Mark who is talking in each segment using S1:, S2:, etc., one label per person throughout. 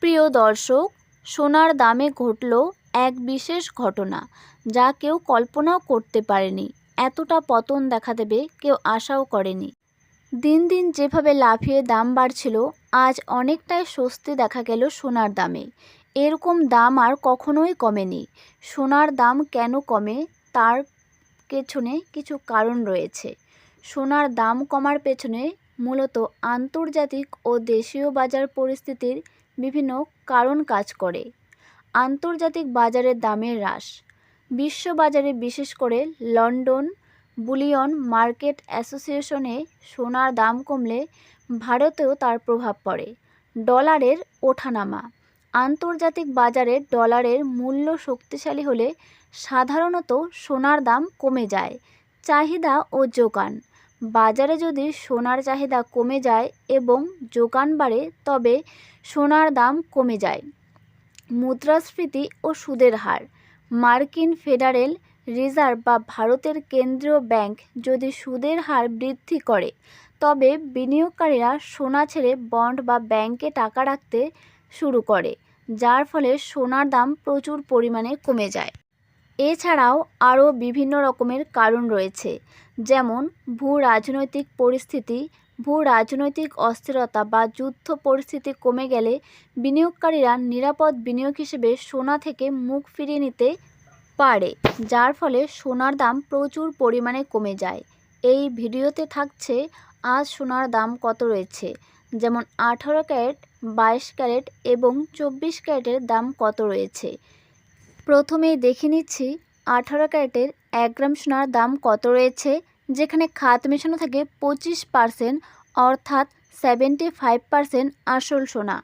S1: প্রিয় দর্শক, সোনার দামে ঘটল এক বিশেষ ঘটনা, যা কেউ কল্পনাও করতে পারেনি। এতটা পতন দেখা দেবে কেউ আশাও করেনি। দিন দিন যেভাবে লাফিয়ে দাম বাড়ছিল, আজ অনেকটাই স্বস্তি দেখা গেল সোনার দামে। এরকম দাম আর কখনোই কমেনি। সোনার দাম কেন কমে, তার পেছনে কিছু কারণ রয়েছে। সোনার দাম কমার পেছনে মূলত আন্তর্জাতিক ও দেশীয় বাজার পরিস্থিতির বিভিন্ন কারণ কাজ করে। আন্তর্জাতিক বাজারের দামের হ্রাস। বিশ্ব বাজারে, বিশেষ করে লন্ডন বুলিয়ন মার্কেট অ্যাসোসিয়েশনে সোনার দাম কমলে ভারতেও তার প্রভাব পড়ে। ডলারের ওঠানামা। আন্তর্জাতিক বাজারে ডলারের মূল্য শক্তিশালী হলে সাধারণত সোনার দাম কমে যায়। চাহিদা ও যোগান। বাজারে যদি সোনার চাহিদা কমে যায় এবং যোগান বাড়ে, তবে সোনার দাম কমে যায়। মুদ্রাস্ফীতি ও সুদের হার। মার্কিন ফেডারেল রিজার্ভ বা ভারতের কেন্দ্রীয় ব্যাংক যদি সুদের হার বৃদ্ধি করে, তবে বিনিয়োগকারীরা সোনা ছেড়ে বন্ড বা ব্যাংকে টাকা রাখতে শুরু করে, যার ফলে সোনার দাম প্রচুর পরিমাণে কমে যায়। এছাড়াও আরও বিভিন্ন রকমের কারণ রয়েছে, যেমন ভূ রাজনৈতিক পরিস্থিতি। ভূ রাজনৈতিক অস্থিরতা বা যুদ্ধ পরিস্থিতি কমে গেলে বিনিয়োগকারীরা নিরাপদ বিনিয়োগ হিসেবে সোনা থেকে মুখ ফিরিয়ে নিতে পারে, যার ফলে সোনার দাম প্রচুর পরিমাণে কমে যায়। এই ভিডিওতে থাকছে আজ সোনার দাম কত রয়েছে, যেমন 18 ক্যারেট, 22 ক্যারেট এবং 24 ক্যারেটের দাম কত রয়েছে। প্রথমেই দেখে নিচ্ছি 18 ক্যারেটের 1 গ্রাম সোনার দাম কত রয়েছে, যেখানে খাত মেশানো থাকে 25%, অর্থাৎ 75% আসল সোনা।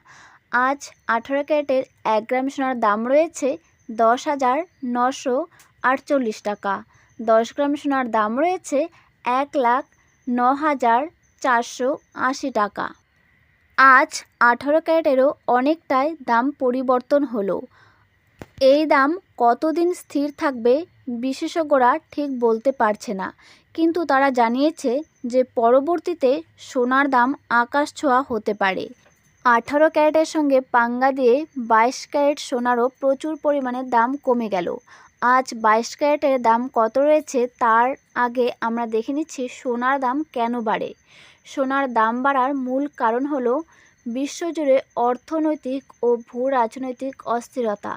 S1: আজ 18 ক্যারেটের 1 গ্রাম সোনার দাম রয়েছে 10,948 টাকা। 10 গ্রাম সোনার দাম রয়েছে 1,09,480 টাকা। আজ 18 ক্যারেটেরও অনেকটাই দাম পরিবর্তন হলো। এই দাম কতদিন স্থির থাকবে বিশেষজ্ঞরা ঠিক বলতে পারছে না, কিন্তু তারা জানিয়েছে যে পরবর্তীতে সোনার দাম আকাশ ছোঁয়া হতে পারে। 18 ক্যারেটের সঙ্গে পাঙ্গা দিয়ে 22 ক্যারেট সোনারও প্রচুর পরিমাণে দাম কমে গেল। আজ 22 ক্যারেটের দাম কত রয়েছে, তার আগে আমরা দেখে নিচ্ছি সোনার দাম কেন বাড়ে। সোনার দাম বাড়ার মূল কারণ হলো বিশ্বজুড়ে অর্থনৈতিক ও ভূ রাজনৈতিক অস্থিরতা,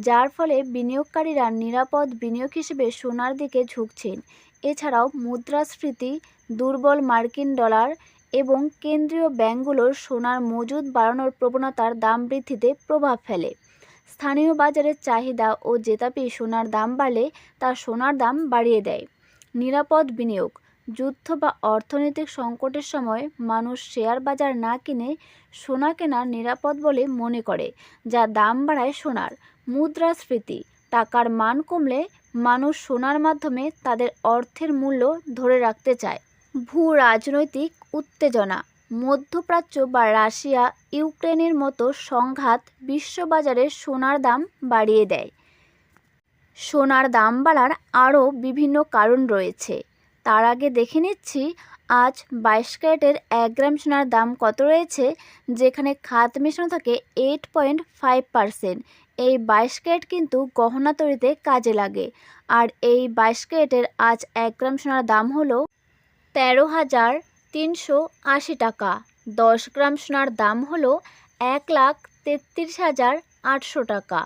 S1: যার ফলে বিনিয়োগকারীরা নিরাপদ বিনিয়োগ হিসেবে সোনার দিকে ঝুঁকছেন। এছাড়াও মুদ্রাস্ফীতি, দুর্বল মার্কিন ডলার এবং কেন্দ্রীয় ব্যাংকগুলোর সোনার মজুদ বাড়ানোর প্রবণতার দাম বৃদ্ধিতে প্রভাব ফেলে। স্থানীয় বাজারের চাহিদা ও জেতাপি সোনার দাম বাড়লে তা সোনার দাম বাড়িয়ে দেয়। নিরাপদ বিনিয়োগ। যুদ্ধ বা অর্থনৈতিক সংকটের সময় মানুষ শেয়ার বাজার না কিনে সোনা কেনা নিরাপদ বলে মনে করে, যা দাম বাড়ায় সোনার। মুদ্রাস্ফীতি। টাকার মান কমলে মানুষ সোনার মাধ্যমে তাদের অর্থের মূল্য ধরে রাখতে চায়। ভূ রাজনৈতিক উত্তেজনা। মধ্যপ্রাচ্য বা রাশিয়া ইউক্রেনের মতো সংঘাত বিশ্ববাজারে সোনার দাম বাড়িয়ে দেয়। সোনার দাম বাড়ার আরও বিভিন্ন কারণ রয়েছে, তার আগে দেখে নিচ্ছি আজ 22 ক্যারেটের 1 গ্রাম সোনার দাম কত রয়েছে, যেখানে খাত মেশানো থাকে 8.5%। এই 22 ক্যারেট কিন্তু গহনা তৈরিতে কাজে লাগে, আর এই 22 ক্যারেটের আজ 1 গ্রাম সোনার দাম হলো 13,380 টাকা। 10 গ্রাম সোনার দাম হলো 1,33,800 টাকা।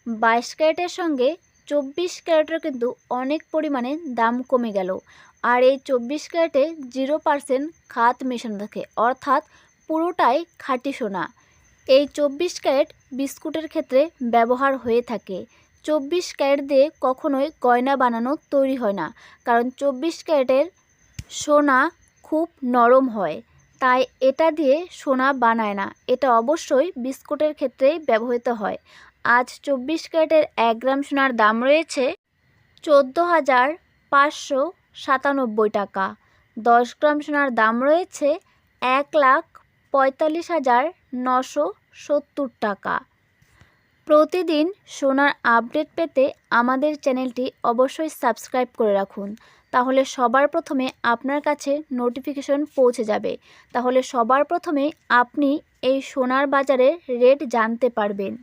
S1: 22 ক্যারেটের সঙ্গে 24 ক্যারেটের কিন্তু অনেক পরিমাণে দাম কমে গেল, আর এই 24 ক্যারেটে 0% খাত মেশানো থাকে, অর্থাৎ পুরোটাই খাঁটি সোনা। এই 24 ক্যারেট বিস্কুটের ক্ষেত্রে ব্যবহার হয়ে থাকে। 24 ক্যারেট দিয়ে কখনোই গয়না বানানো তৈরি হয় না, কারণ 24 ক্যারেটের সোনা খুব নরম হয়, তাই এটা দিয়ে সোনা বানায় না। এটা অবশ্যই বিস্কুটের ক্ষেত্রেই ব্যবহৃত হয়। আজ 24 ক্যারেটের 1 গ্রাম সোনার দাম রয়েছে 14,597 টাকা। 10 গ্রাম সোনার দাম রয়েছে 1,45,970 টাকা। প্রতিদিন সোনার আপডেট পেতে আমাদের চ্যানেলটি অবশ্যই সাবস্ক্রাইব করে রাখুন। তাহলে সবার প্রথমে আপনার কাছে নোটিফিকেশন পৌঁছে যাবে। তাহলে সবার প্রথমে আপনি এই সোনার বাজারের রেট জানতে পারবেন।